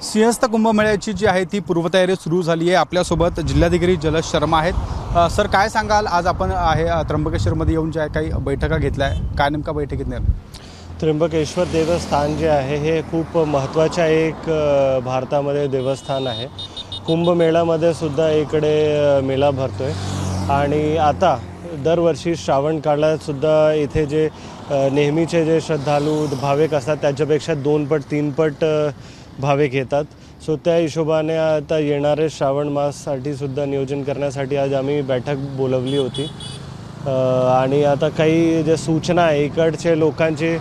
सिंहस्थ कुंभमेळ्याची जी आहे ती पूर्वतयारी सुरू झाली आहे। आपल्यासोबत जिल्हाधिकारी जलज शर्मा आहेत। सर, काय सांगाल, आज आपण आहे त्र्यंबकेश्वरमध्ये येऊन ज्या काही बैठका घेतल्या आहे, काय नेमका बैठकीत निर्णय? त्र्यंबकेश्वर देवस्थान जे आहे हे खूप महत्त्वाचं एक भारतामध्ये देवस्थान आहे। कुंभमेळ्यामध्ये सुद्धा इकडे मेळा भरतोय आणि आता दरवर्षी श्रावण काळात सुद्धा इथे जे नेहमीचे जे श्रद्धाळू भाविक असतात त्याच्यापेक्षा 2 पट 3 पट भाविक येतात। सो त्या हिशोबाने आता येणारे श्रावण माससाठी सुद्धा नियोजन करण्यासाठी आज आम्ही बैठक बोलवली होती आणि आता काही जे सूचना आहे इकडचे लोकांचे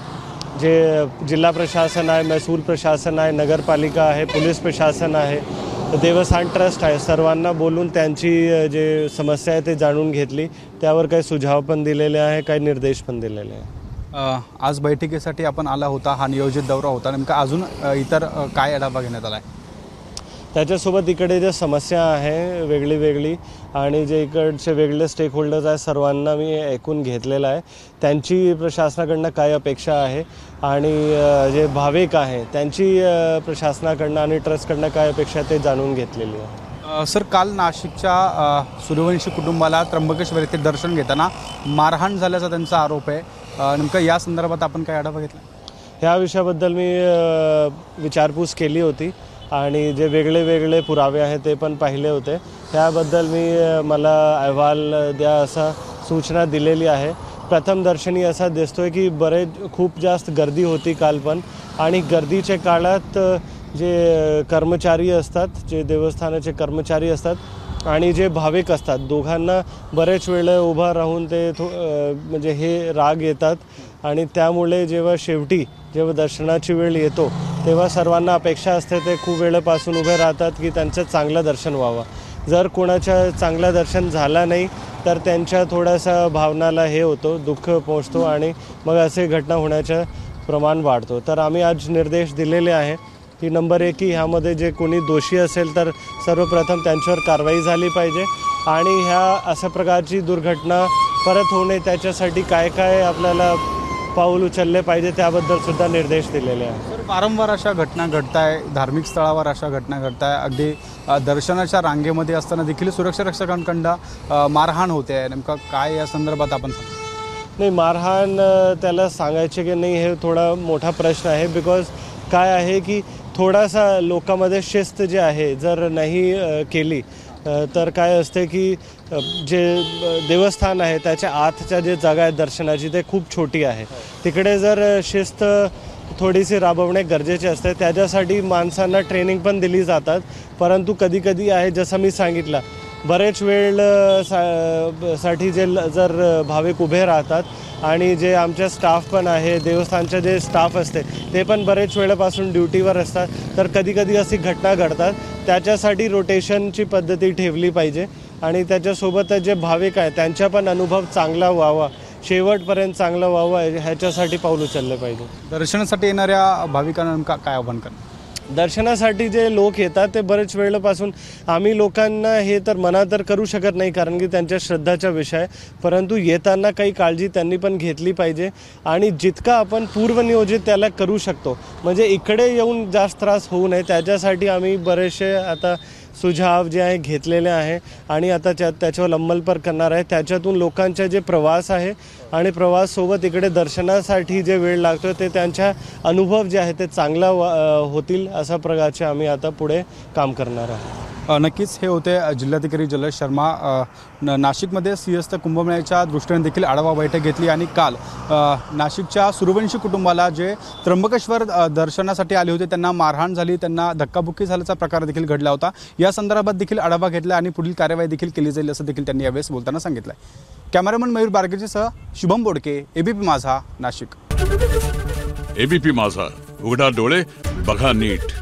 जे जिल्हा प्रशासन आहे, महसूल प्रशासन आहे, नगरपालिका आहे, पोलीस प्रशासन आहे, देवस्थान ट्रस्ट आहे, सर्वांना बोलून त्यांची जे समस्या आहे ते जाणून घेतली। त्यावर काही सुझाव पण दिलेले आहे, काही निर्देश पण दिलेले आहे। आज बैठकीसाठी आपण आला होता, हा नियोजित दौरा होता, नेमका अजून इतर काय आढावा घेण्यात आला आहे? त्याच्यासोबत इकडे जे समस्या आहे वेगळी आणि जे इकडचे वेगळे स्टेक होल्डर्स आहे सर्वांना मी ऐकून घेतलेलं आहे। त्यांची प्रशासनाकडनं काय अपेक्षा आहे आणि जे भाविक आहे त्यांची प्रशासनाकडनं आणि ट्रस्टकडनं काय अपेक्षा आहे ते जाणून घेतलेली आहे। सर, काल नाशिकच्या सूर्यवंशी कुटुंबाला त्र्यंबकेश्वर येथे दर्शन घेताना मारहाण झाल्याचा त्यांचा आरोप आहे। नेमकं या संदर्भात आपण काय आढावा घेतला? ह्या विषयाबद्दल मी विचारपूस केली होती आणि जे वेगळे पुरावे आहेत ते पण पाहिले होते। त्याबद्दल मला अहवाल द्या असा सूचना दिलेली आहे। प्रथम दर्शनी असा दिसतोय की खूप जास्त गर्दी होती काल पण, आणि गर्दीच्या काळात जे कर्मचारी असतात, जे देवस्थानाचे कर्मचारी असतात आणि जे भाविक असतात, दोघांना बरेच वेळ उभा राहून ते म्हणजे हे राग येतात आणि त्यामुळे जेव्हा दर्शनाची वेळ येतो तेव्हा सर्वांना अपेक्षा असते ते खूप वेळेपासून उभे राहतात की त्यांचं चांगलं दर्शन व्हावं। जर कोणाचं चांगलं दर्शन झालं नाही तर त्यांच्या थोडासा भावनाला हे होतो, दुःख पोहोचतो आणि मग असे घटना होण्याचं प्रमाण वाढतो। तर आम्ही आज निर्देश दिलेले आहे की नंबर 1 की ह्यामध्ये जे कोणी दोषी असेल तर सर्वप्रथम त्यांच्यावर कारवाई झाली पाहिजे आणि ह्या अशा प्रकारची दुर्घटना परत होणे त्याच्यासाठी काय आपल्याला पाऊल उचलले पाहिजे त्याबद्दल सुद्धा निर्देश दिलेले आहेत। सर, वारंवार अशा घटना घडत आहे, धार्मिक स्थळावर अशा घटना घडत आहे, अगदी दर्शनाच्या रांगेमध्ये असताना देखील सुरक्षा रक्षकांकडून मारहाण होते आहे। नेमका काय या संदर्भात आपण नाही, मारहाण त्याला सांगायचे की नाही हे थोडा मोठा प्रश्न आहे। बिकॉज काय आहे की थोडासा लोकांमध्ये शिस्त जे आहे जर नाही केली तर काय असते की जे देवस्थान आहे त्याच्या आतच्या जे जागा आहे दर्शनाची ते खूप छोटी आहे। तिकडे जर शिस्त थोडीशी राबवणे गरजेचे असते, त्याच्यासाठी माणसांना ट्रेनिंग पण दिली जातात। परंतु कधी आहे जसं मी सांगितलं बरेच वेळ साठी जर भाविक उभे राहतात आणि जे आमच्या स्टाफ पण आहे, देवस्थानचे जे स्टाफ असते ते पण बरेच वेळापासून ड्युटीवर असतात, तर कधी अशी घटना घडतात। त्याच्यासाठी रोटेशनची पद्धती ठेवली पाहिजे आणि त्याच्यासोबत जे भाविक आहे त्यांचा पण अनुभव चांगला व्हावा, शेवटपर्यंत चांगला व्हावा ह्याच्यासाठी पाऊल उचलले पाहिजे। दर्शनासाठी येणाऱ्या भाविकांना काय आव्हान करणार? दर्शनासाठी जे लोक येतात ते बरेच वेळेपासून आम्ही लोकांना हे तर मना तर करू शकत नाही कारण की त्यांच्या श्रद्धाचा विषय, परंतु येताना काही काळजी त्यांनी पण घेतली पाहिजे आणि जितका आपण पूर्वनियोजित त्याला करू शकतो म्हणजे इकडे येऊन जास्त त्रास होऊ नये त्याच्यासाठी आम्ही बरेचसे आता सुझाव जे आहे घेतलेले आहे आणि आता त्याच्यावर अंमल पण करणार आहे। त्याच्यातून लोकांचा जे प्रवास आहे आणि प्रवाससोबत इकडे दर्शनासाठी जे वेळ लागतो ते त्यांचा अनुभव जे आहे ते चांगला होतील अशा प्रकारचे आम्ही आता पुढे काम करणार आहोत। नक्कीच हे होते जिल्हाधिकारी जलज शर्मा। नाशिकमध्ये सिंहस्थ कुंभमेळ्याच्या दृष्टीने देखील आढावा बैठक घेतली आणि काल नाशिकच्या सूर्यवंशी कुटुंबाला जे त्र्यंबकेश्वर दर्शनासाठी आले होते त्यांना मारहाण झाली, त्यांना धक्काबुक्की झाल्याचा प्रकार देखील घडला होता। या संदर्भात देखील आढावा घेतला आणि पुढील कार्यवाही देखील केली जाईल असं देखील त्यांनी यावेळेस बोलताना सांगितलं। कॅमेरामन मयूर बारगेसह शुभम बोडके, एबीपी माझा, नाशिक। एबीपी माझा, उघडा डोळे बघा नीट।